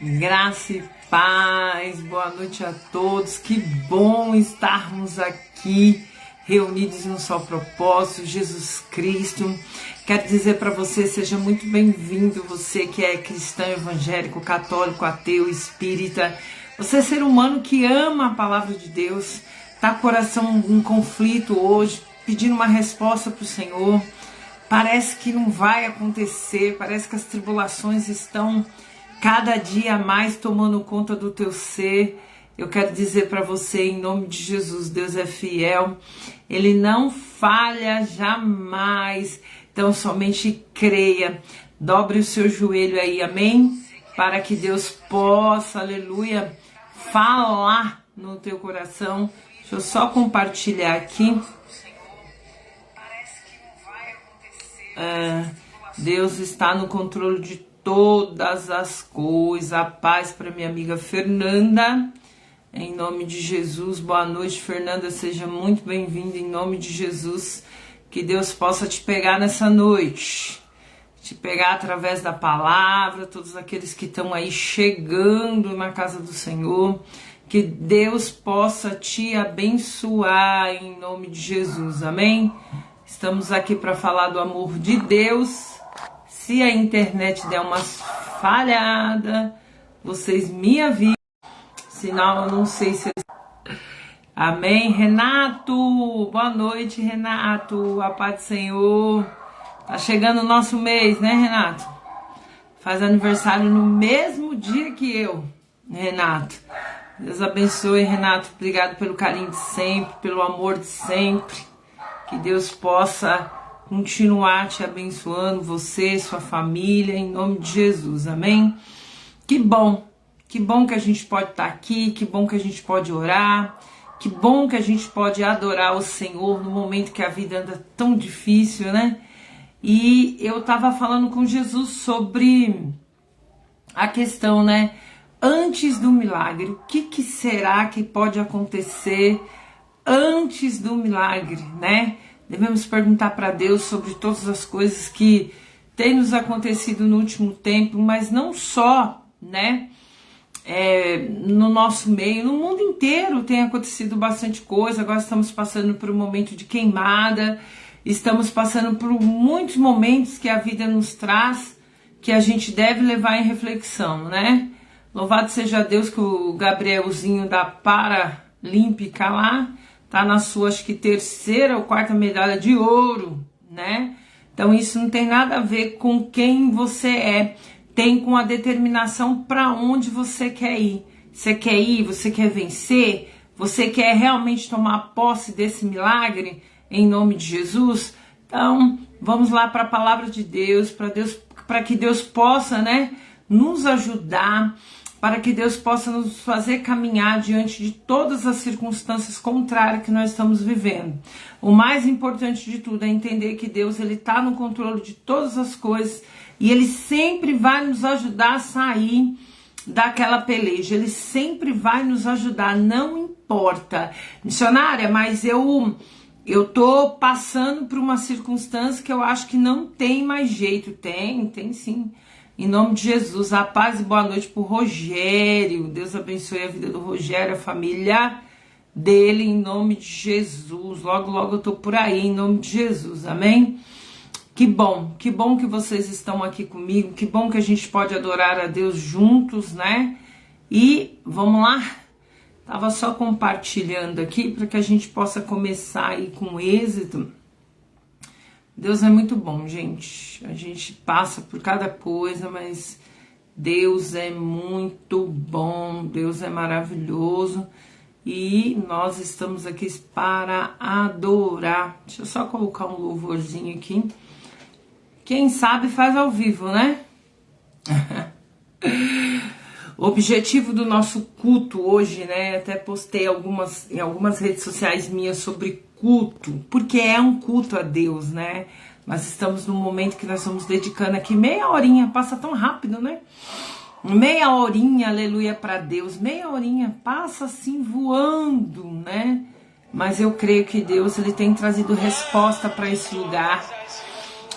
Graça e paz, boa noite a todos. Que bom estarmos aqui reunidos em um só propósito, Jesus Cristo. Quero dizer para você, seja muito bem-vindo, você que é cristão, evangélico, católico, ateu, espírita, você é ser humano que ama a palavra de Deus, tá com o coração em conflito hoje, pedindo uma resposta para o Senhor. Parece que não vai acontecer, parece que as tribulações estão cada dia mais tomando conta do teu ser. Eu quero dizer para você, em nome de Jesus, Deus é fiel, Ele não falha jamais. Então somente creia, dobre o seu joelho aí, amém? Para que Deus possa, aleluia, falar no teu coração. Deixa eu só compartilhar aqui. Deus está no controle de todas as coisas. A paz para minha amiga Fernanda, em nome de Jesus. Boa noite, Fernanda, seja muito bem-vinda em nome de Jesus. Que Deus possa te pegar nessa noite, te pegar através da palavra. Todos aqueles que estão aí chegando na casa do Senhor, que Deus possa te abençoar em nome de Jesus, amém? Estamos aqui para falar do amor de Deus. Se a internet der umas falhada, vocês me avisam, senão eu não sei se... Amém, Renato, boa noite, Renato, a paz do Senhor. Tá chegando o nosso mês, né, Renato? Faz aniversário no mesmo dia que eu, Renato. Deus abençoe, Renato, obrigado pelo carinho de sempre, pelo amor de sempre. Que Deus possa continuar te abençoando, você, sua família, em nome de Jesus, amém? Que bom que a gente pode estar aqui, que bom que a gente pode orar, que bom que a gente pode adorar o Senhor no momento que a vida anda tão difícil, né? E eu estava falando com Jesus sobre a questão, né? Antes do milagre, o que será que pode acontecer antes do milagre, né? Devemos perguntar para Deus sobre todas as coisas que têm nos acontecido no último tempo, mas não só, né? No nosso meio, no mundo inteiro tem acontecido bastante coisa. Agora estamos passando por um momento de queimada, estamos passando por muitos momentos que a vida nos traz, que a gente deve levar em reflexão, né? Louvado seja Deus que o Gabrielzinho da Paralímpica lá tá na sua, acho que terceira ou quarta medalha de ouro, né? Então isso não tem nada a ver com quem você é, tem com a determinação para onde você quer ir. Você quer ir, você quer vencer, você quer realmente tomar posse desse milagre em nome de Jesus? Então vamos lá para a palavra de Deus, para que Deus possa, né, nos ajudar, para que Deus possa nos fazer caminhar diante de todas as circunstâncias contrárias que nós estamos vivendo. O mais importante de tudo é entender que Deus está no controle de todas as coisas e Ele sempre vai nos ajudar a sair daquela peleja. Ele sempre vai nos ajudar, não importa. Missionária, mas eu tô passando por uma circunstância que eu acho que não tem mais jeito. Tem sim. Em nome de Jesus, a paz e boa noite pro Rogério. Deus abençoe a vida do Rogério, a família dele, em nome de Jesus. Logo, logo eu tô por aí, em nome de Jesus, amém? Que bom que vocês estão aqui comigo, que bom que a gente pode adorar a Deus juntos, né? E vamos lá? Tava só compartilhando aqui para que a gente possa começar aí com êxito. Deus é muito bom, gente. A gente passa por cada coisa, mas Deus é muito bom, Deus é maravilhoso e nós estamos aqui para adorar. Deixa eu só colocar um louvorzinho aqui. Quem sabe faz ao vivo, né? O objetivo do nosso culto hoje, né? Até postei em algumas redes sociais minhas sobre culto, porque é um culto a Deus, né? Nós estamos num momento que nós estamos dedicando aqui meia horinha, passa tão rápido, né? Meia horinha, aleluia, para Deus, meia horinha, passa assim voando, né? Mas eu creio que Deus, Ele tem trazido resposta para esse lugar.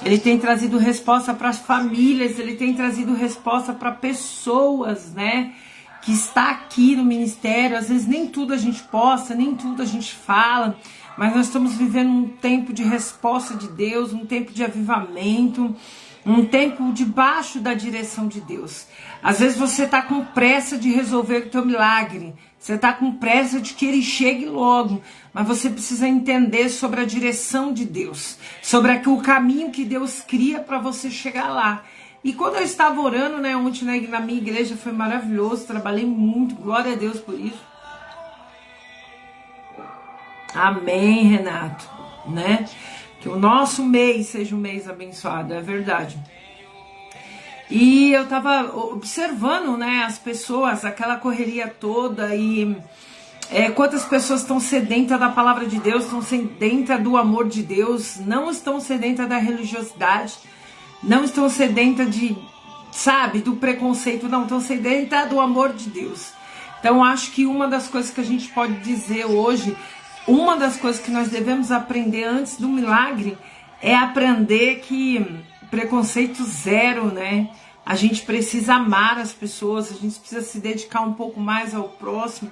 Ele tem trazido resposta para as famílias, ele tem trazido resposta para pessoas, né? Que está aqui no ministério. Às vezes nem tudo a gente posta, nem tudo a gente fala, mas nós estamos vivendo um tempo de resposta de Deus, um tempo de avivamento, um tempo debaixo da direção de Deus. Às vezes você está com pressa de resolver o teu milagre, você está com pressa de que ele chegue logo, mas você precisa entender sobre a direção de Deus, sobre o caminho que Deus cria para você chegar lá. E quando eu estava orando, né, ontem na minha igreja, foi maravilhoso, trabalhei muito, glória a Deus por isso. Amém, Renato, né? Que o nosso mês seja um mês abençoado, é verdade. E eu tava observando, né, as pessoas, aquela correria toda e quantas pessoas estão sedentas da palavra de Deus, estão sedentas do amor de Deus, não estão sedentas da religiosidade, não estão sedentas do preconceito, não, estão sedentas do amor de Deus. Então acho que uma das coisas que a gente pode dizer hoje, uma das coisas que nós devemos aprender antes do milagre é aprender que preconceito zero, né? A gente precisa amar as pessoas, a gente precisa se dedicar um pouco mais ao próximo,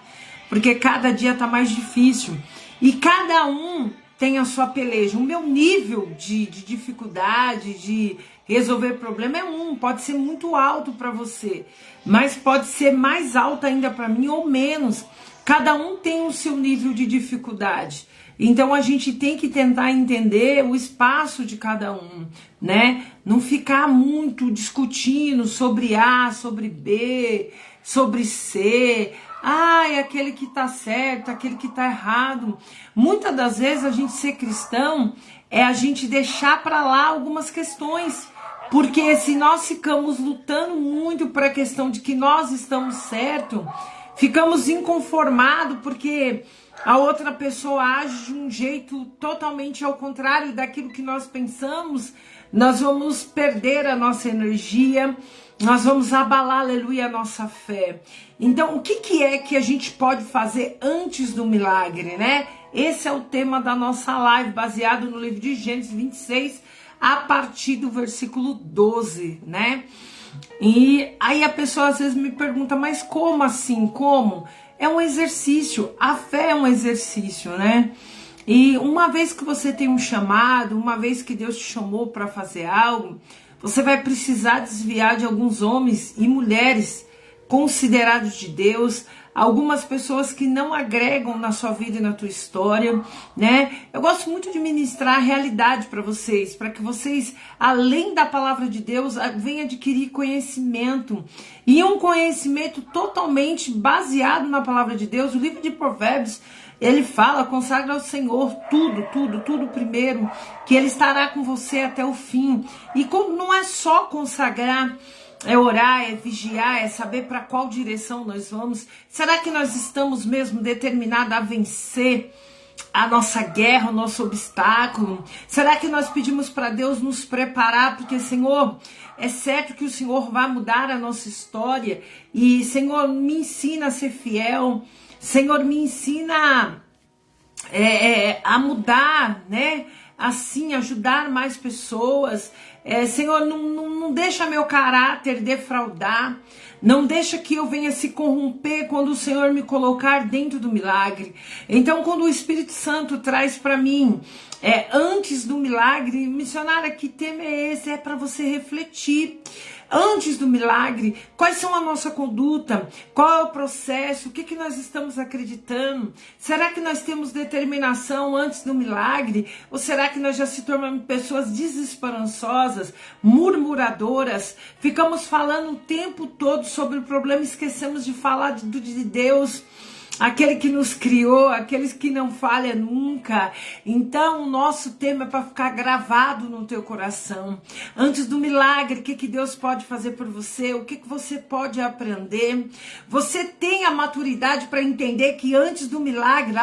porque cada dia tá mais difícil. E cada um tem a sua peleja. O meu nível de dificuldade, de resolver problema pode ser muito alto para você, mas pode ser mais alto ainda para mim ou menos. Cada um tem o seu nível de dificuldade. Então a gente tem que tentar entender o espaço de cada um, né? Não ficar muito discutindo sobre A, sobre B, sobre C. É aquele que tá certo, aquele que tá errado. Muitas das vezes a gente ser cristão é a gente deixar para lá algumas questões. Porque se nós ficamos lutando muito para a questão de que nós estamos certo, ficamos inconformados porque a outra pessoa age de um jeito totalmente ao contrário daquilo que nós pensamos, nós vamos perder a nossa energia, nós vamos abalar, aleluia, a nossa fé. Então, o que é que a gente pode fazer antes do milagre, né? Esse é o tema da nossa live, baseado no livro de Gênesis 26, a partir do versículo 12, né? E aí a pessoa às vezes me pergunta, mas como assim? Como? É um exercício, a fé é um exercício, né? E uma vez que você tem um chamado, uma vez que Deus te chamou para fazer algo, você vai precisar desviar de alguns homens e mulheres considerados de Deus, algumas pessoas que não agregam na sua vida e na tua história, né? Eu gosto muito de ministrar a realidade para vocês, para que vocês, além da palavra de Deus, venham adquirir conhecimento, e um conhecimento totalmente baseado na palavra de Deus. O livro de Provérbios, ele fala, consagra ao Senhor tudo primeiro, que Ele estará com você até o fim. E como não é só consagrar, é orar, é vigiar, é saber para qual direção nós vamos. Será que nós estamos mesmo determinados a vencer a nossa guerra, o nosso obstáculo? Será que nós pedimos para Deus nos preparar? Porque, Senhor, é certo que o Senhor vai mudar a nossa história. E, Senhor, me ensina a ser fiel. Senhor, me ensina a mudar, né? Assim, ajudar mais pessoas. Senhor, não deixa meu caráter defraudar. Não deixa que eu venha se corromper quando o Senhor me colocar dentro do milagre. Então, quando o Espírito Santo traz para mim, antes do milagre, missionária, que tema é esse? É para você refletir. Antes do milagre, quais são a nossa conduta? Qual é o processo? O que nós estamos acreditando? Será que nós temos determinação antes do milagre? Ou será que nós já se tornamos pessoas desesperançosas, murmuradoras? Ficamos falando o tempo todo sobre o problema, esquecemos de falar de Deus, aquele que nos criou, aqueles que não falha nunca. Então o nosso tema é para ficar gravado no teu coração. Antes do milagre, o que Deus pode fazer por você? O que você pode aprender? Você tem a maturidade para entender que antes do milagre,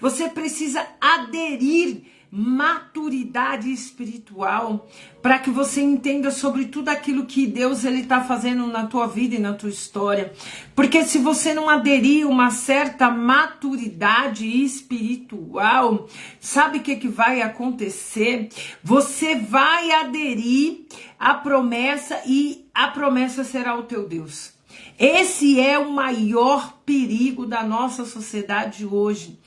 você precisa aderir, maturidade espiritual, para que você entenda sobre tudo aquilo que Deus ele está fazendo na tua vida e na tua história. Porque se você não aderir uma certa maturidade espiritual, sabe o que vai acontecer? Você vai aderir à promessa e a promessa será o teu Deus. Esse é o maior perigo da nossa sociedade hoje.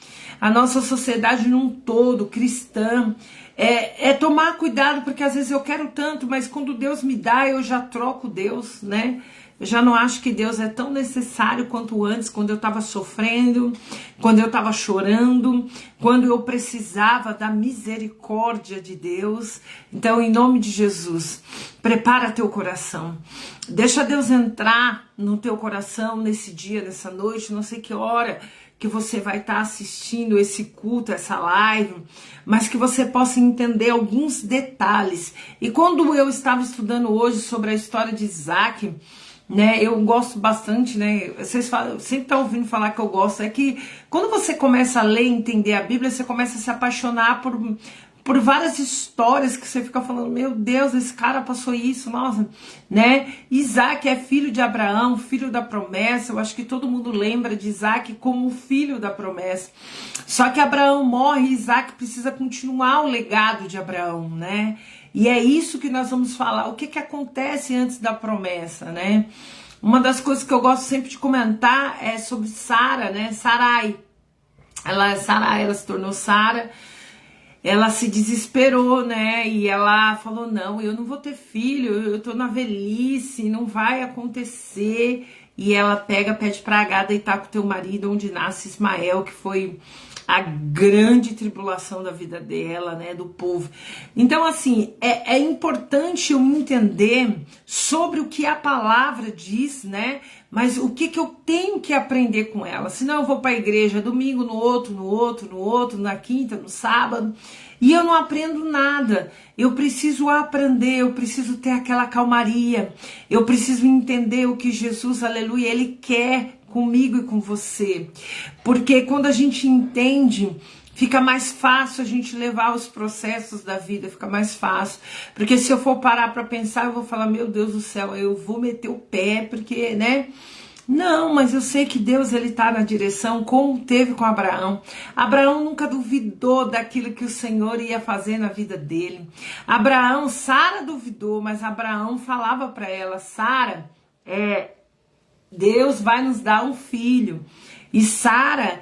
A nossa sociedade num todo, cristã, é tomar cuidado, porque às vezes eu quero tanto, mas quando Deus me dá, eu já troco Deus, né? Eu já não acho que Deus é tão necessário quanto antes, quando eu estava sofrendo, quando eu estava chorando, quando eu precisava da misericórdia de Deus. Então, em nome de Jesus, prepara teu coração. Deixa Deus entrar no teu coração nesse dia, nessa noite, não sei que hora que você vai estar assistindo esse culto, essa live, mas que você possa entender alguns detalhes. E quando eu estava estudando hoje sobre a história de Isaac, né, eu gosto bastante, né, vocês falam, sempre estão ouvindo falar que eu gosto, é que quando você começa a ler e entender a Bíblia, você começa a se apaixonar por várias histórias que você fica falando, meu Deus, esse cara passou isso, nossa, né? Isaac é filho de Abraão, filho da promessa. Eu acho que todo mundo lembra de Isaac como filho da promessa. Só que Abraão morre e Isaac precisa continuar o legado de Abraão, né? E é isso que nós vamos falar. O que acontece antes da promessa, né? Uma das coisas que eu gosto sempre de comentar é sobre Sara, né? Sarai. Ela se tornou Sara. Ela se desesperou, né? E ela falou, não, eu não vou ter filho, eu tô na velhice, não vai acontecer. E ela pede pra Agar deitar com o teu marido, onde nasce Ismael, que foi a grande tribulação da vida dela, né, do povo. Então, assim, é importante eu entender sobre o que a palavra diz, né, mas o que eu tenho que aprender com ela. Senão eu vou para a igreja domingo, no outro, na quinta, no sábado, e eu não aprendo nada. Eu preciso aprender, eu preciso ter aquela calmaria, eu preciso entender o que Jesus, aleluia, ele quer comigo e com você, porque quando a gente entende, fica mais fácil a gente levar os processos da vida, fica mais fácil, porque se eu for parar para pensar, eu vou falar, meu Deus do céu, eu vou meter o pé, porque, né, não, mas eu sei que Deus, ele tá na direção, como teve com Abraão. Abraão nunca duvidou daquilo que o Senhor ia fazer na vida dele. Sara duvidou, mas Abraão falava para ela, Sara, Deus vai nos dar um filho. E Sara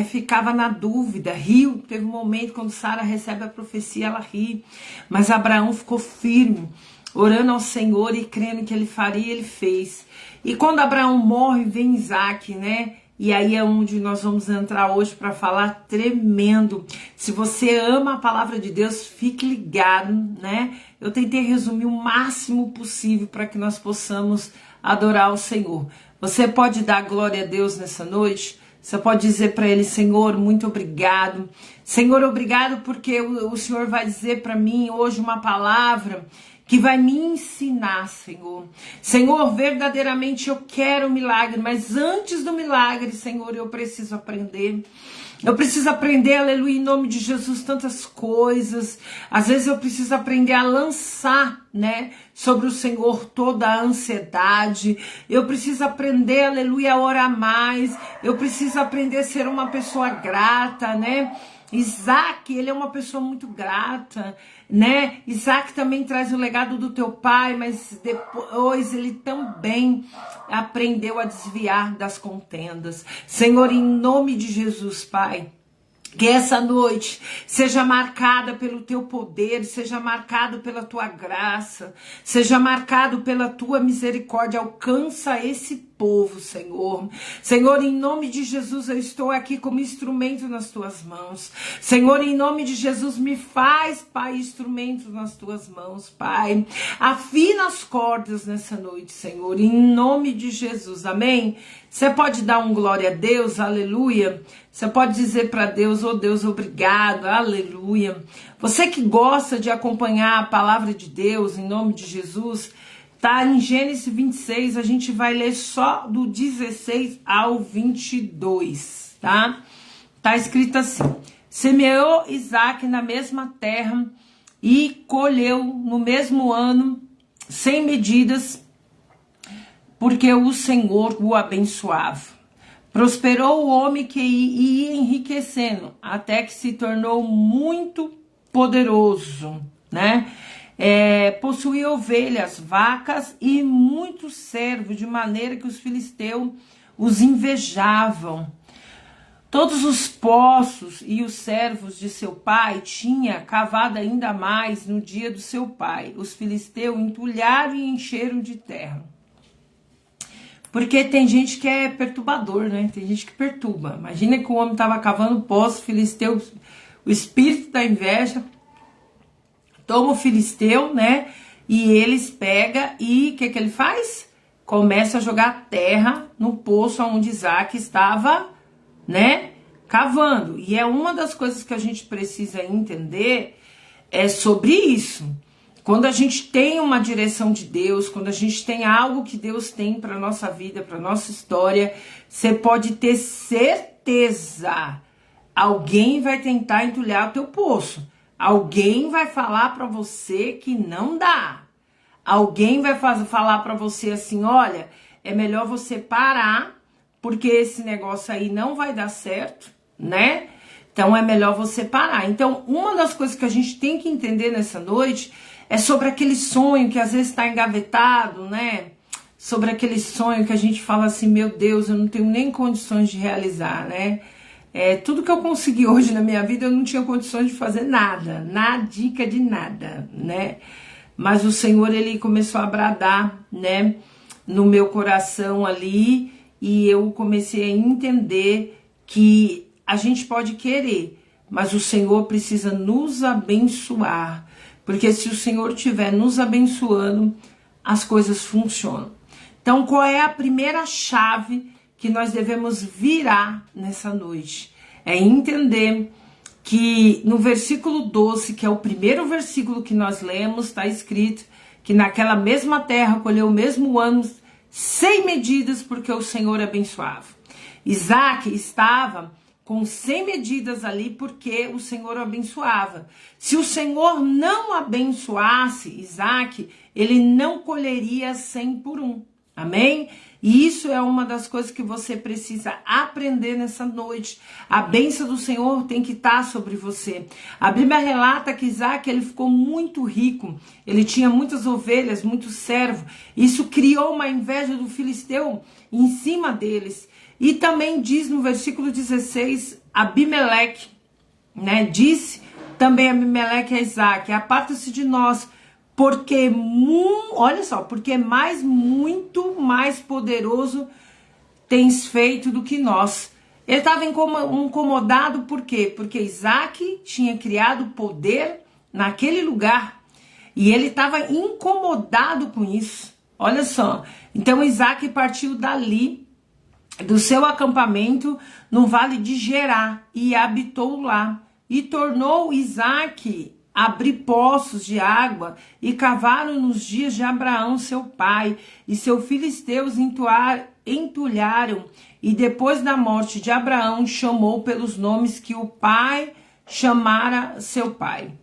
ficava na dúvida, riu. Teve um momento quando Sara recebe a profecia, ela ri. Mas Abraão ficou firme, orando ao Senhor e crendo que ele faria, ele fez. E quando Abraão morre, vem Isaac, né? E aí é onde nós vamos entrar hoje para falar tremendo. Se você ama a palavra de Deus, fique ligado, né? Eu tentei resumir o máximo possível para que nós possamos adorar o Senhor. Você pode dar glória a Deus nessa noite? Você pode dizer para ele, Senhor, muito obrigado. Senhor, obrigado porque o Senhor vai dizer para mim hoje uma palavra que vai me ensinar, Senhor. Senhor, verdadeiramente eu quero um milagre, mas antes do milagre, Senhor, eu preciso aprender. Eu preciso aprender, aleluia, em nome de Jesus, tantas coisas. Às vezes eu preciso aprender a lançar, né, sobre o Senhor toda a ansiedade. Eu preciso aprender, aleluia, a orar mais. Eu preciso aprender a ser uma pessoa grata, né? Isaac, ele é uma pessoa muito grata, né? Isaac também traz o legado do teu pai, mas depois ele também aprendeu a desviar das contendas. Senhor, em nome de Jesus, Pai, que essa noite seja marcada pelo teu poder, seja marcado pela tua graça, seja marcado pela tua misericórdia. Alcança esse povo, Senhor. Senhor, em nome de Jesus, eu estou aqui como instrumento nas tuas mãos. Senhor, em nome de Jesus, me faz, Pai, instrumento nas tuas mãos, Pai. Afina as cordas nessa noite, Senhor, em nome de Jesus, amém? Você pode dar um glória a Deus, aleluia? Você pode dizer para Deus, oh Deus, obrigado, aleluia. Você que gosta de acompanhar a palavra de Deus, em nome de Jesus, tá em Gênesis 26, a gente vai ler só do 16 ao 22, tá? Tá escrito assim: Semeou Isaac na mesma terra e colheu no mesmo ano, sem medidas, porque o Senhor o abençoava. Prosperou o homem que ia enriquecendo, até que se tornou muito poderoso, né? Possuía ovelhas, vacas e muitos servos, de maneira que os filisteus os invejavam. Todos os poços e os servos de seu pai tinha cavado ainda mais no dia do seu pai. Os filisteus entulharam e encheram de terra. Porque tem gente que é perturbador, né? Tem gente que perturba. Imagina que o homem estava cavando poço, filisteu, o espírito da inveja toma o filisteu, né? E eles pegam e o que ele faz? Começa a jogar terra no poço onde Isaac estava, né? Cavando. E é uma das coisas que a gente precisa entender sobre isso. Quando a gente tem uma direção de Deus, quando a gente tem algo que Deus tem para nossa vida, para nossa história, você pode ter certeza, alguém vai tentar entulhar o teu poço. Alguém vai falar para você que não dá. Alguém vai falar para você assim, olha, é melhor você parar, porque esse negócio aí não vai dar certo, né? Então é melhor você parar. Então, uma das coisas que a gente tem que entender nessa noite é sobre aquele sonho que às vezes está engavetado, né? Sobre aquele sonho que a gente fala assim, meu Deus, eu não tenho nem condições de realizar, né? Tudo que eu consegui hoje na minha vida, eu não tinha condições de fazer nada, dica de nada, né? Mas o Senhor, ele começou a bradar, né? No meu coração ali, e eu comecei a entender que a gente pode querer, mas o Senhor precisa nos abençoar. Porque se o Senhor estiver nos abençoando, as coisas funcionam. Então, qual é a primeira chave que nós devemos virar nessa noite? É entender que no versículo 12, que é o primeiro versículo que nós lemos, está escrito que naquela mesma terra colheu o mesmo ano sem medidas, porque o Senhor abençoava. Isaac estava com 100 medidas ali, porque o Senhor o abençoava. Se o Senhor não abençoasse Isaac, ele não colheria 100 por 1. Amém? E isso é uma das coisas que você precisa aprender nessa noite. A bênção do Senhor tem que estar sobre você. A Bíblia relata que Isaac, ele ficou muito rico. Ele tinha muitas ovelhas, muitos servos. Isso criou uma inveja do filisteu em cima deles. E também diz no versículo 16, Abimeleque, né? Disse também Abimeleque a Isaac, aparta-se de nós, porque, olha só, porque muito mais poderoso tens feito do que nós. Ele estava incomodado, por quê? Porque Isaac tinha criado poder naquele lugar, e ele estava incomodado com isso. Olha só, então Isaac partiu dali, do seu acampamento no vale de Gerá, e habitou lá. E tornou Isaac a abrir poços de água, e cavaram nos dias de Abraão seu pai, e seus filisteus entulharam, e depois da morte de Abraão chamou pelos nomes que o pai chamara seu pai.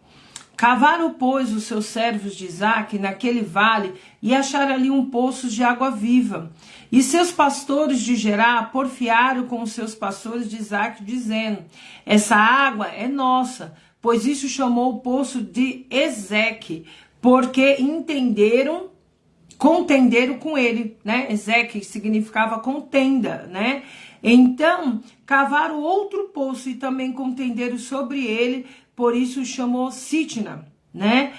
Cavaram, pois, os seus servos de Isaac naquele vale, e acharam ali um poço de água viva. E seus pastores de Gerá porfiaram com os seus pastores de Isaac, dizendo, essa água é nossa, pois isso chamou o poço de Ezeque, porque contenderam com ele, né? Ezeque significava contenda, né? Então, cavaram outro poço e também contenderam sobre ele, por isso chamou Sitna, né?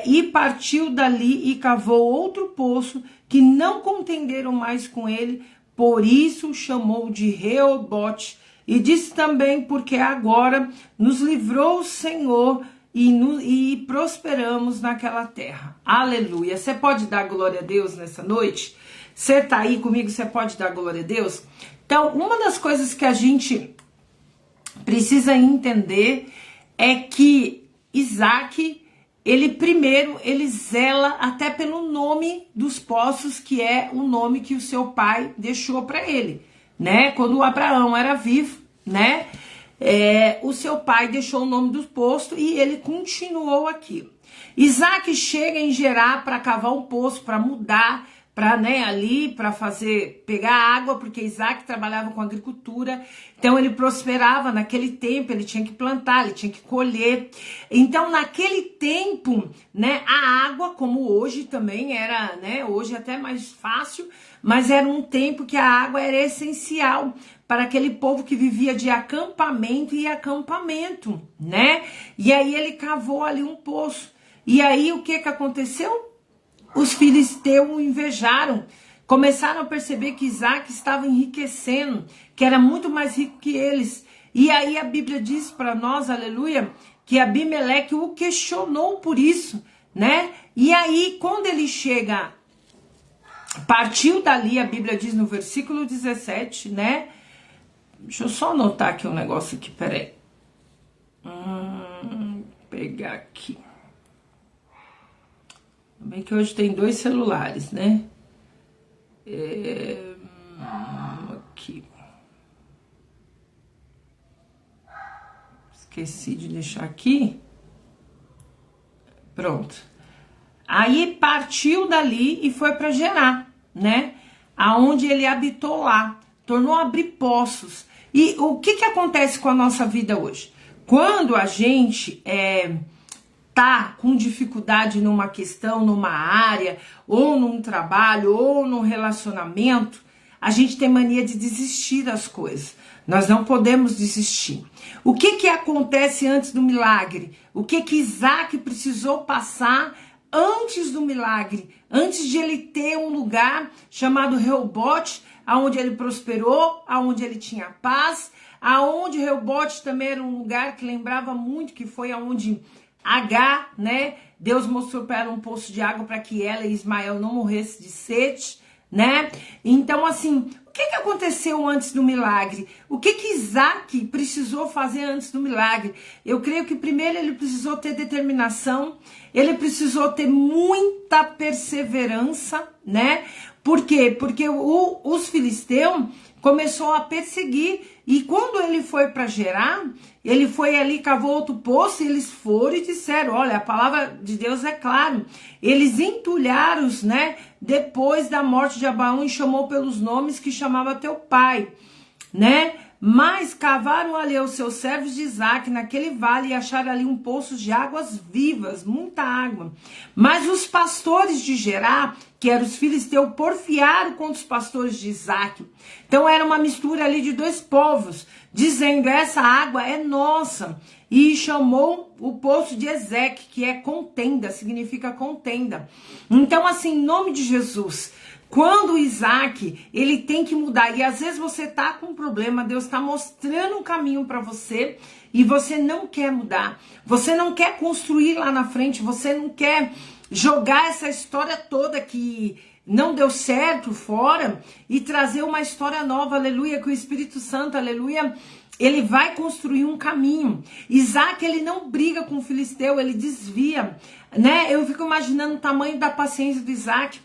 E partiu dali e cavou outro poço, que não contenderam mais com ele, por isso chamou de Reobote. E disse também, porque agora nos livrou o Senhor e prosperamos naquela terra. Aleluia. Você pode dar glória a Deus nessa noite? Você está aí comigo, você pode dar glória a Deus? Então, uma das coisas que a gente precisa entender é que Isaac, ele zela até pelo nome dos poços, que é o nome que o seu pai deixou para ele, né? Quando o Abraão era vivo, né? o seu pai deixou o nome do poço e ele continuou aqui. Isaac chega em Gerar para cavar um poço, para mudar, para ali para pegar água, porque Isaac trabalhava com agricultura, então ele prosperava naquele tempo, ele tinha que plantar, ele tinha que colher. Então naquele tempo, a água, como hoje também era, hoje é até mais fácil, mas era um tempo que a água era essencial para aquele povo que vivia de acampamento e acampamento, E aí ele cavou ali um poço. E aí o que aconteceu? Os filisteus o invejaram, começaram a perceber que Isaac estava enriquecendo, que era muito mais rico que eles. E aí a Bíblia diz para nós, aleluia, que Abimeleque o questionou por isso, E aí quando ele chega, partiu dali, a Bíblia diz no versículo 17, Deixa eu só anotar aqui um negócio aqui, peraí. Pegar aqui. Bem que hoje tem 2 celulares, Aqui. Esqueci de deixar aqui. Pronto. Aí partiu dali e foi para Gerar, Aonde ele habitou lá. Tornou a abrir poços. E o que acontece com a nossa vida hoje? Quando a gente tá com dificuldade numa questão, numa área, ou num trabalho, ou num relacionamento, a gente tem mania de desistir das coisas. Nós não podemos desistir. O que acontece antes do milagre? O que Isaac precisou passar antes do milagre? Antes de ele ter um lugar chamado Reobote, aonde ele prosperou, aonde ele tinha paz, aonde Reobote também era um lugar que lembrava muito, que foi aonde Agar, Deus mostrou para ela um poço de água para que ela e Ismael não morressem de sede, Então, assim, o que aconteceu antes do milagre? O que Isaac precisou fazer antes do milagre? Eu creio que primeiro ele precisou ter determinação, ele precisou ter muita perseverança, Por quê? Porque os filisteus começou a perseguir, e quando ele foi para Gerar, ele foi ali, cavou outro poço, e eles foram e disseram, olha, a palavra de Deus é clara, eles entulharam-os, depois da morte de Abraão, e chamou pelos nomes que chamava teu pai, Mas cavaram ali os seus servos de Isaac naquele vale e acharam ali um poço de águas vivas, muita água. Mas os pastores de Gerar, que eram os filisteus, porfiaram contra os pastores de Isaac. Então era uma mistura ali de 2 povos, dizendo, essa água é nossa. E chamou o poço de Ezeque, que é contenda, significa contenda. Então, assim, em nome de Jesus, quando Isaac, ele tem que mudar, e às vezes você tá com um problema, Deus está mostrando um caminho para você, e você não quer mudar, você não quer construir lá na frente, você não quer jogar essa história toda que não deu certo fora, e trazer uma história nova, aleluia, que o Espírito Santo, aleluia, ele vai construir um caminho. Isaac, ele não briga com o filisteu, ele desvia, Eu fico imaginando o tamanho da paciência do Isaac,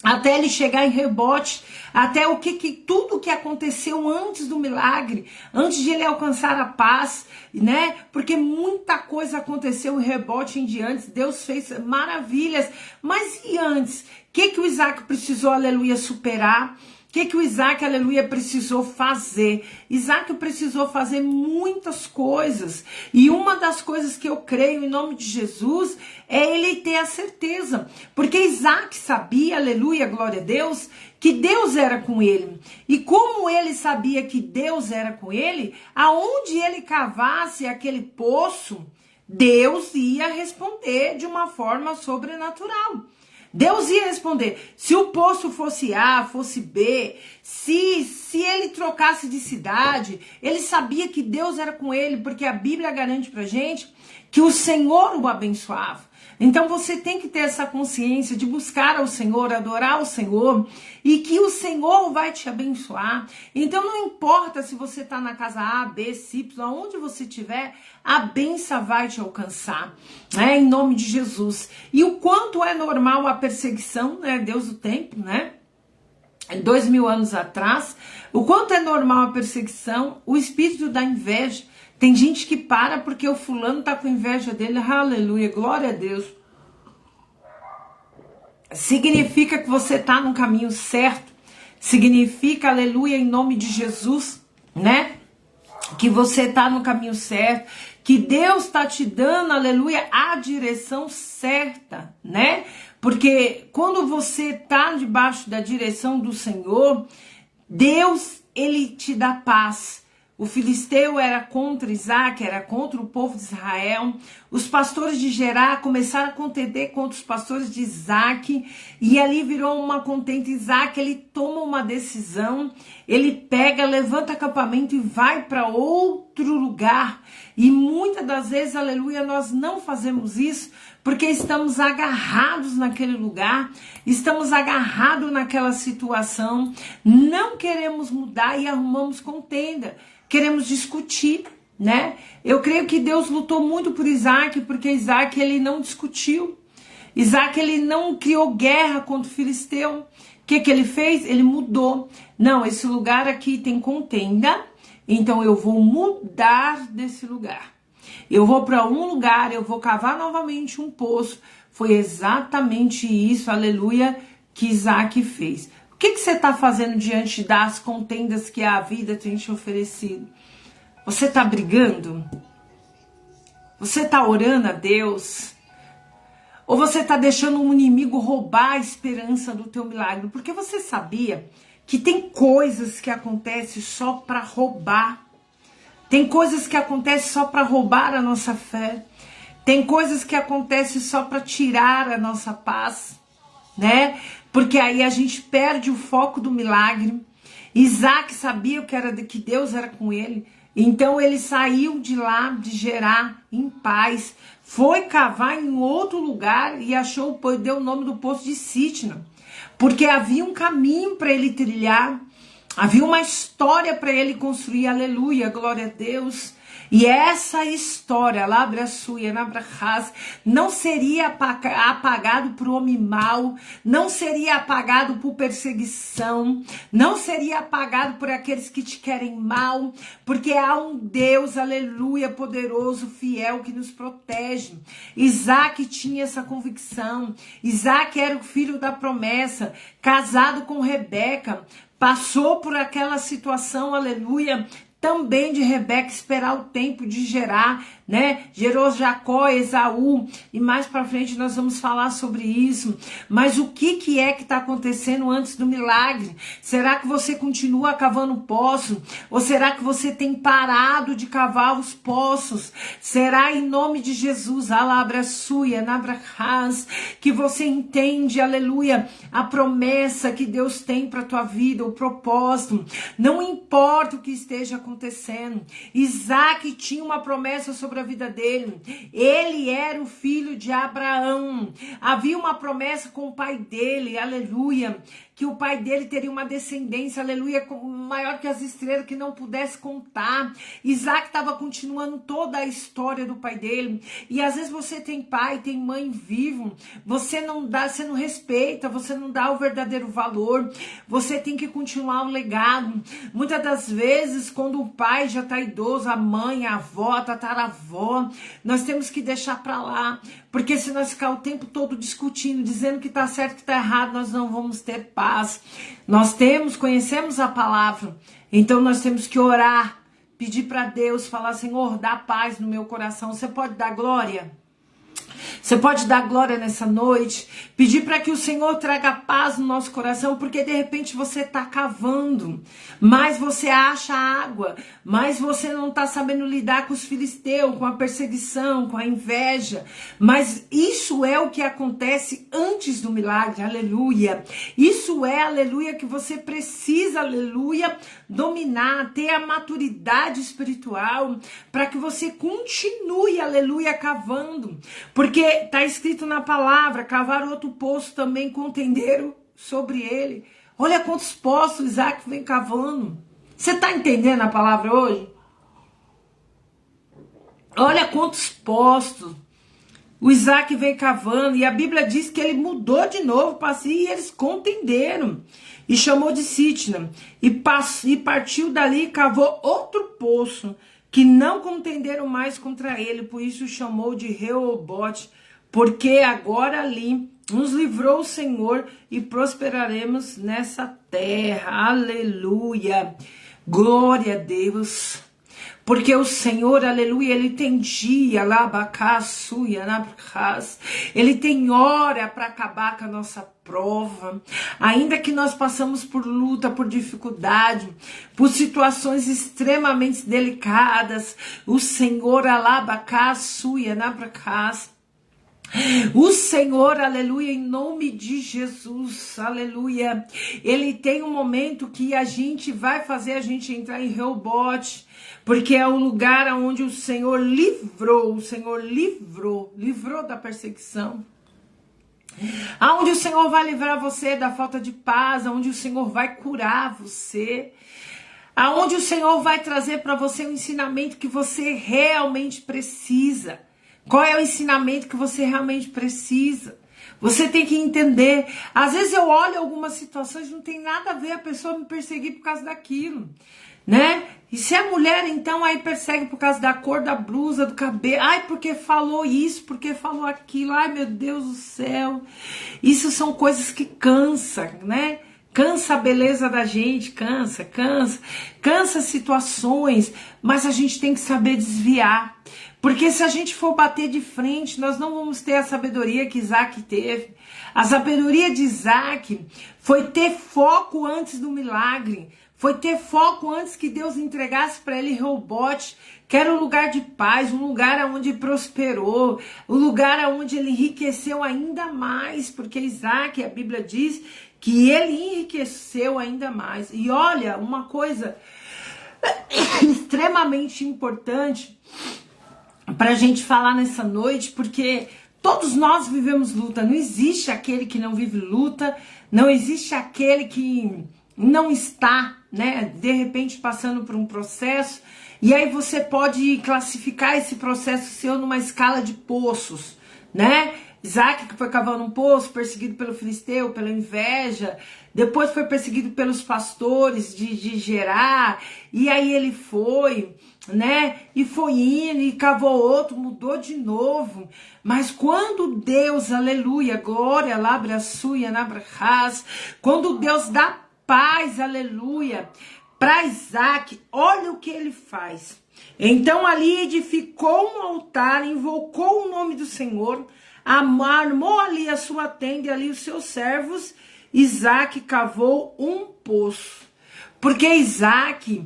até ele chegar em Reobote, até tudo que aconteceu antes do milagre, antes de ele alcançar a paz, Porque muita coisa aconteceu em Reobote em diante, Deus fez maravilhas, mas e antes? O que o Isaac precisou, aleluia, superar? O que o Isaac, aleluia, precisou fazer? Isaac precisou fazer muitas coisas. E uma das coisas que eu creio em nome de Jesus é ele ter a certeza. Porque Isaac sabia, aleluia, glória a Deus, que Deus era com ele. E como ele sabia que Deus era com ele, aonde ele cavasse aquele poço, Deus ia responder de uma forma sobrenatural. Deus ia responder. Se o poço fosse A, fosse B, se ele trocasse de cidade, ele sabia que Deus era com ele, porque a Bíblia garante pra gente que o Senhor o abençoava. Então você tem que ter essa consciência de buscar ao Senhor, adorar ao Senhor, e que o Senhor vai te abençoar. Então não importa se você está na casa A, B, C, Y, aonde você estiver, a bênção vai te alcançar, em nome de Jesus. E o quanto é normal a perseguição, Deus do tempo, 2000 anos atrás, o quanto é normal a perseguição, o espírito da inveja. Tem gente que para porque o fulano tá com inveja dele, aleluia, glória a Deus. Significa que você tá no caminho certo, significa, aleluia, em nome de Jesus, né? Que você tá no caminho certo, que Deus tá te dando, aleluia, a direção certa, né? Porque quando você tá debaixo da direção do Senhor, Deus, ele te dá paz. O filisteu era contra Isaac, era contra o povo de Israel. Os pastores de Gerá começaram a contender contra os pastores de Isaac. E ali virou uma contenda. Isaac, ele toma uma decisão. Ele pega, levanta acampamento e vai para outro lugar. E muitas das vezes, aleluia, nós não fazemos isso porque estamos agarrados naquele lugar, estamos agarrados naquela situação, não queremos mudar e arrumamos contenda, queremos discutir, né? Eu creio que Deus lutou muito por Isaac, porque Isaac, ele não discutiu. Isaac, ele não criou guerra contra o filisteu. O que ele fez? Ele mudou. Não, esse lugar aqui tem contenda, então eu vou mudar desse lugar. Eu vou para um lugar, eu vou cavar novamente um poço. Foi exatamente isso, aleluia, que Isaac fez. O que você está fazendo diante das contendas que a vida tem te oferecido? Você está brigando? Você está orando a Deus? Ou você está deixando um inimigo roubar a esperança do teu milagre? Porque você sabia que tem coisas que acontecem só para roubar. Tem coisas que acontecem só para roubar a nossa fé. Tem coisas que acontecem só para tirar a nossa paz, né? Porque aí a gente perde o foco do milagre. Isaac sabia que Deus era com ele. Então ele saiu de lá, de Gerá, em paz. Foi cavar em outro lugar e deu o nome do poço de Sitna. Porque havia um caminho para ele trilhar. Havia uma história para ele construir, aleluia, glória a Deus. E essa história, não seria apagado por homem mau, não seria apagado por perseguição, não seria apagado por aqueles que te querem mal, porque há um Deus, aleluia, poderoso, fiel, que nos protege. Isaac tinha essa convicção. Isaac era o filho da promessa, casado com Rebeca, passou por aquela situação, aleluia, também de Rebeca esperar o tempo de gerar, né? Gerou Jacó, Esaú, e mais para frente nós vamos falar sobre isso. Mas o que é que está acontecendo antes do milagre? Será que você continua cavando poço? Ou será que você tem parado de cavar os poços? Será em nome de Jesus, que você entende, aleluia, a promessa que Deus tem para tua vida, o propósito. Não importa o que esteja acontecendo. Isaac tinha uma promessa sobre a vida dele. Ele era o filho de Abraão. Havia uma promessa com o pai dele, aleluia, que o pai dele teria uma descendência, aleluia, maior que as estrelas, que não pudesse contar. Isaac estava continuando toda a história do pai dele. E às vezes você tem pai, tem mãe vivo, você não respeita, você não dá o verdadeiro valor, você tem que continuar o legado. Muitas das vezes, quando o pai já está idoso, a mãe, a avó, a tataravó, nós temos que deixar para lá, porque se nós ficar o tempo todo discutindo, dizendo que está certo, que está errado, nós não vamos ter paz. Nós conhecemos a palavra, então nós temos que orar, pedir para Deus, falar: Senhor, dá paz no meu coração. Você pode dar glória? Você pode dar glória nessa noite, pedir para que o Senhor traga paz no nosso coração, porque de repente você está cavando, mas você acha água, mas você não está sabendo lidar com os filisteus, com a perseguição, com a inveja. Mas isso é o que acontece antes do milagre, aleluia. Isso é, aleluia, que você precisa, aleluia, dominar, ter a maturidade espiritual, para que você continue, aleluia, cavando. Porque está escrito na palavra: cavar outro poço também contenderam sobre ele. Olha quantos poços Isaac vem cavando. Você está entendendo a palavra hoje? Olha quantos poços. O Isaac veio cavando e a Bíblia diz que ele mudou de novo para si e eles contenderam. E chamou de Sitna. E partiu dali e cavou outro poço, que não contenderam mais contra ele. Por isso chamou de Reobote, porque agora ali nos livrou o Senhor e prosperaremos nessa terra. Aleluia. Glória a Deus. Porque o Senhor, aleluia, ele tem dia, ele tem hora para acabar com a nossa prova. Ainda que nós passamos por luta, por dificuldade, por situações extremamente delicadas, o Senhor, o Senhor, aleluia, em nome de Jesus, aleluia, ele tem um momento que a gente vai fazer a gente entrar em Reobote, porque é o lugar onde o Senhor livrou da perseguição. Aonde o Senhor vai livrar você da falta de paz, aonde o Senhor vai curar você, aonde o Senhor vai trazer para você um ensinamento que você realmente precisa. Qual é o ensinamento que você realmente precisa? Você tem que entender. Às vezes eu olho algumas situações, não tem nada a ver a pessoa me perseguir por causa daquilo, né? E se é mulher, então aí persegue por causa da cor da blusa, do cabelo. Ai, porque falou isso, porque falou aquilo. Ai, meu Deus do céu. Isso são coisas que cansam, né? Cansa a beleza da gente, cansa situações, mas a gente tem que saber desviar. Porque se a gente for bater de frente, nós não vamos ter a sabedoria que Isaac teve. A sabedoria de Isaac foi ter foco antes do milagre. Foi ter foco antes que Deus entregasse para ele Reobote, que era um lugar de paz, um lugar onde prosperou, um lugar onde ele enriqueceu ainda mais, porque Isaac, a Bíblia diz que ele enriqueceu ainda mais. E olha, uma coisa extremamente importante para a gente falar nessa noite, porque todos nós vivemos luta, não existe aquele que não vive luta, não existe aquele que não está, né, de repente passando por um processo, e aí você pode classificar esse processo seu numa escala de poços, né? Isaac, que foi cavando um poço, perseguido pelo filisteu, pela inveja, depois foi perseguido pelos pastores de Gerar, e aí ele foi, né, e foi indo, e cavou outro, mudou de novo, mas quando Deus, aleluia, glória, quando Deus dá paz, aleluia, para Isaac, olha o que ele faz. Então ali edificou um altar, invocou o nome do Senhor, armou ali a sua tenda e ali os seus servos. Isaac cavou um poço, porque Isaac,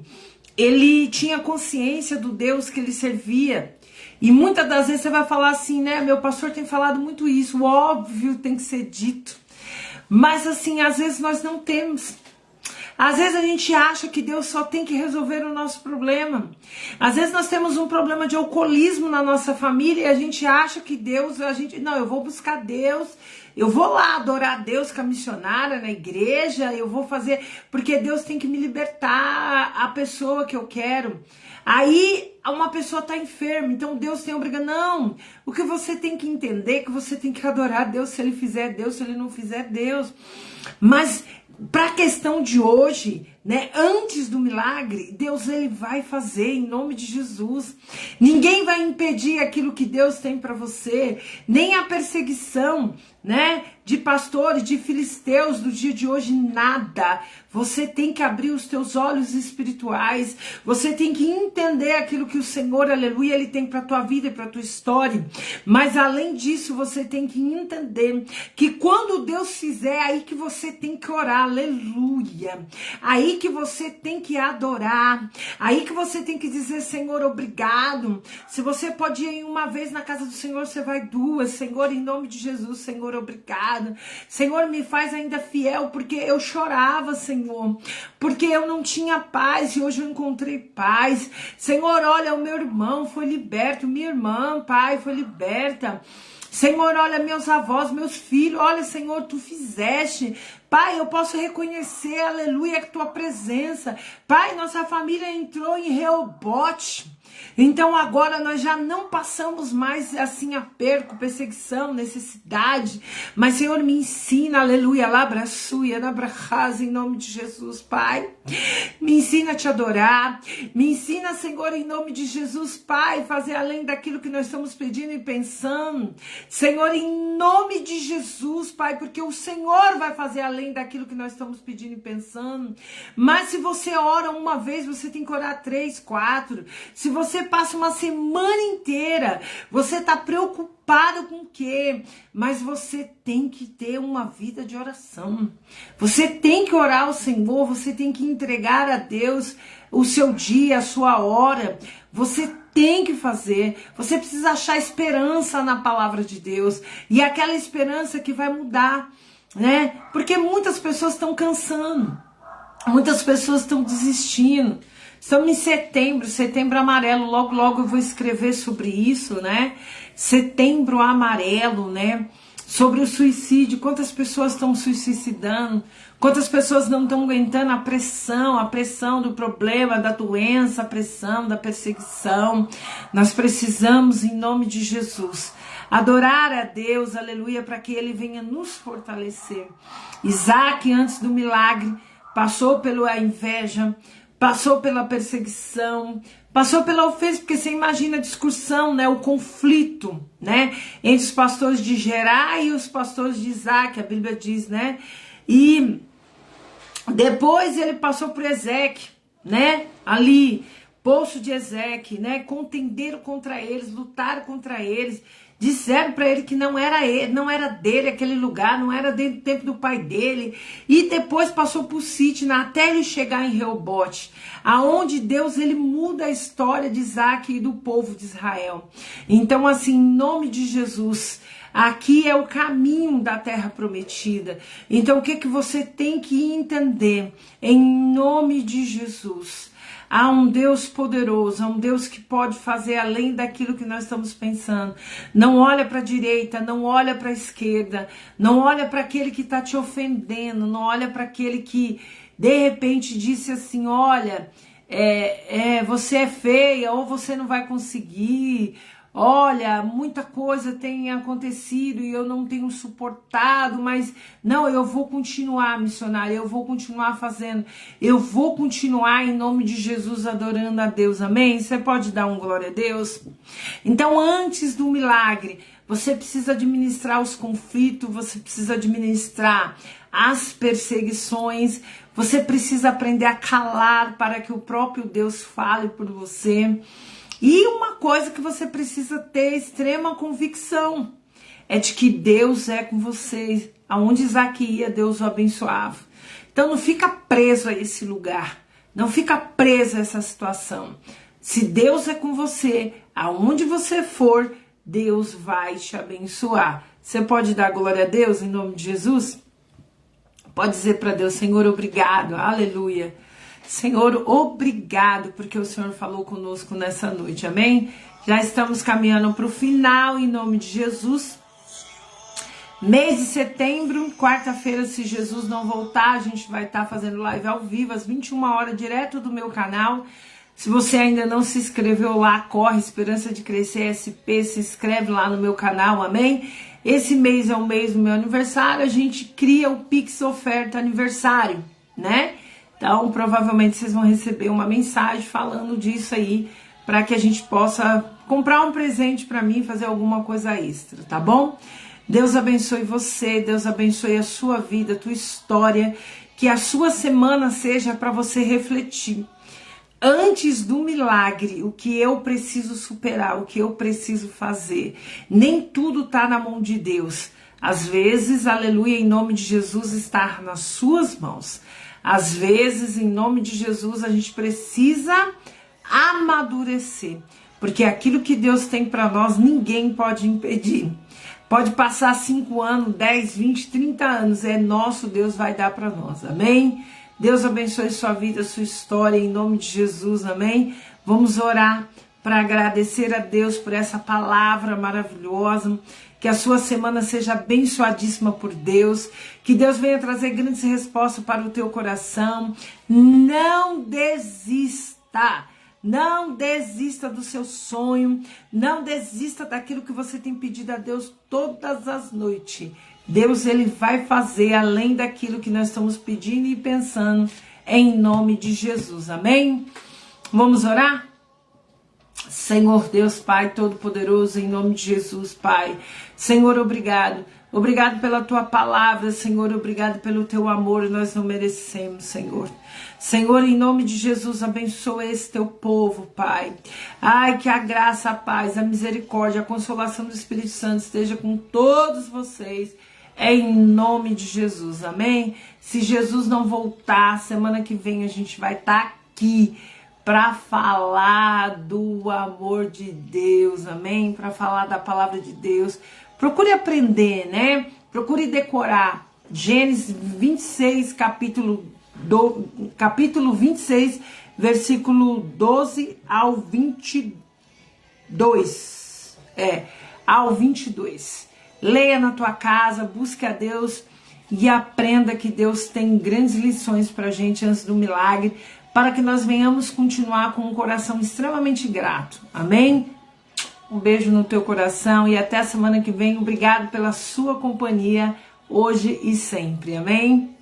ele tinha consciência do Deus que ele servia. E muitas das vezes você vai falar assim, né, meu pastor tem falado muito isso, óbvio, tem que ser dito, mas assim, às vezes nós não temos. Às vezes a gente acha que Deus só tem que resolver o nosso problema. Às vezes nós temos um problema de alcoolismo na nossa família e a gente acha que Deus, não, eu vou buscar Deus, eu vou lá adorar a Deus com a missionária na igreja, eu vou fazer, porque Deus tem que me libertar a pessoa que eu quero. Aí uma pessoa está enferma, então Deus tem obrigação. Não, o que você tem que entender é que você tem que adorar Deus se Ele fizer Deus, se Ele não fizer Deus. Mas para a questão de hoje, né, antes do milagre, Deus ele vai fazer em nome de Jesus. Ninguém vai impedir aquilo que Deus tem para você, nem a perseguição, né, de pastores, de filisteus do dia de hoje, nada. Você tem que abrir os teus olhos espirituais, você tem que entender aquilo que o Senhor, aleluia, ele tem para tua vida e para tua história. Mas além disso, você tem que entender que quando Deus fizer, aí que você tem que orar, aleluia. Aí que você tem que adorar, aí que você tem que dizer, Senhor, obrigado. Se você pode ir uma vez na casa do Senhor, você vai duas. Senhor, em nome de Jesus, Senhor, obrigado. Senhor, me faz ainda fiel, porque eu chorava, Senhor, porque eu não tinha paz e hoje eu encontrei paz. Senhor, olha, o meu irmão foi liberto, minha irmã, Pai, foi liberta. Senhor, olha, meus avós, meus filhos, olha, Senhor, tu fizeste. Pai, eu posso reconhecer, aleluia, a tua presença. Pai, nossa família entrou em Reobote. Então agora nós já não passamos mais assim aperto, perseguição, necessidade, mas Senhor, me ensina, aleluia, labraçuia, nabrachaz, em nome de Jesus, Pai. Me ensina a te adorar, me ensina, Senhor, em nome de Jesus, Pai, fazer além daquilo que nós estamos pedindo e pensando. Senhor, em nome de Jesus, Pai, porque o Senhor vai fazer além daquilo que nós estamos pedindo e pensando. Mas se você ora uma vez, você tem que orar 3, 4. Se você passa uma semana inteira, você está preocupado com o quê? Mas você tem que ter uma vida de oração. Você tem que orar ao Senhor, você tem que entregar a Deus o seu dia, a sua hora. Você tem que fazer. Você precisa achar esperança na palavra de Deus. E aquela esperança que vai mudar, né? Porque muitas pessoas estão cansando. Muitas pessoas estão desistindo. Estamos em setembro amarelo, logo eu vou escrever sobre isso, né? Setembro amarelo, né? Sobre o suicídio, quantas pessoas estão se suicidando, quantas pessoas não estão aguentando a pressão do problema, da doença, a pressão da perseguição. Nós precisamos, em nome de Jesus, adorar a Deus, aleluia, para que Ele venha nos fortalecer. Isaac, antes do milagre, passou pela inveja, passou pela perseguição, passou pela ofensa, porque você imagina a discussão, né, o conflito, né, entre os pastores de Gerar e os pastores de Isaac, a Bíblia diz, né, e depois ele passou por Ezeque, né, ali, poço de Ezeque, né, contenderam contra eles, lutaram contra eles, disseram para ele que não era dele aquele lugar, não era dentro do tempo do pai dele. E depois passou por Sitna até ele chegar em Reobote, aonde Deus ele muda a história de Isaac e do povo de Israel. Então, assim, em nome de Jesus, aqui é o caminho da terra prometida. Então, o que você tem que entender? Em nome de Jesus, há um Deus poderoso, há um Deus que pode fazer além daquilo que nós estamos pensando. Não olha para a direita, não olha para a esquerda, não olha para aquele que está te ofendendo, não olha para aquele que de repente disse assim, olha, você é feia ou você não vai conseguir. Olha, muita coisa tem acontecido e eu não tenho suportado, mas não, eu vou continuar, missionária, eu vou continuar fazendo, eu vou continuar em nome de Jesus adorando a Deus, amém? Você pode dar um glória a Deus? Então, antes do milagre, você precisa administrar os conflitos, você precisa administrar as perseguições, você precisa aprender a calar para que o próprio Deus fale por você. E uma coisa que você precisa ter extrema convicção é de que Deus é com você. Aonde Isaac ia, Deus o abençoava. Então não fica preso a esse lugar, não fica preso a essa situação. Se Deus é com você, aonde você for, Deus vai te abençoar. Você pode dar glória a Deus em nome de Jesus? Pode dizer para Deus, Senhor, obrigado, aleluia. Senhor, obrigado, porque o Senhor falou conosco nessa noite, amém? Já estamos caminhando para o final, em nome de Jesus. Mês de setembro, quarta-feira, se Jesus não voltar, a gente vai estar fazendo live ao vivo, às 21 horas, direto do meu canal. Se você ainda não se inscreveu lá, corre, Esperança de Crescer SP, se inscreve lá no meu canal, amém? Esse mês é o mês do meu aniversário, a gente cria o Pix Oferta Aniversário, né? Então, provavelmente vocês vão receber uma mensagem falando disso aí, para que a gente possa comprar um presente para mim, fazer alguma coisa extra, tá bom? Deus abençoe você, Deus abençoe a sua vida, a tua história, que a sua semana seja para você refletir. Antes do milagre, o que eu preciso superar, o que eu preciso fazer. Nem tudo está na mão de Deus. Às vezes, aleluia, em nome de Jesus, está nas suas mãos. Às vezes, em nome de Jesus, a gente precisa amadurecer. Porque aquilo que Deus tem para nós, ninguém pode impedir. Pode passar 5 anos, 10, 20, 30 anos. É nosso, Deus vai dar para nós. Amém? Deus abençoe sua vida, sua história, em nome de Jesus. Amém? Vamos orar para agradecer a Deus por essa palavra maravilhosa. Que a sua semana seja abençoadíssima por Deus. Que Deus venha trazer grandes respostas para o teu coração. Não desista. Não desista do seu sonho, não desista daquilo que você tem pedido a Deus todas as noites. Deus, ele vai fazer além daquilo que nós estamos pedindo e pensando, em nome de Jesus, amém? Vamos orar? Senhor Deus, Pai Todo-Poderoso, em nome de Jesus, Pai. Senhor, obrigado. Obrigado pela tua palavra, Senhor. Obrigado pelo teu amor, nós não merecemos, Senhor. Senhor, em nome de Jesus, abençoa esse teu povo, Pai. Ai, que a graça, a paz, a misericórdia, a consolação do Espírito Santo esteja com todos vocês. Em nome de Jesus, amém? Se Jesus não voltar, semana que vem a gente vai estar aqui para falar do amor de Deus, amém? Para falar da palavra de Deus. Procure aprender, né? Procure decorar. Gênesis 26, capítulo 26, versículo 12 ao 22. Ao 22. Leia na tua casa, busque a Deus e aprenda que Deus tem grandes lições para a gente antes do milagre, para que nós venhamos continuar com um coração extremamente grato. Amém? Um beijo no teu coração e até a semana que vem. Obrigado pela sua companhia hoje e sempre. Amém?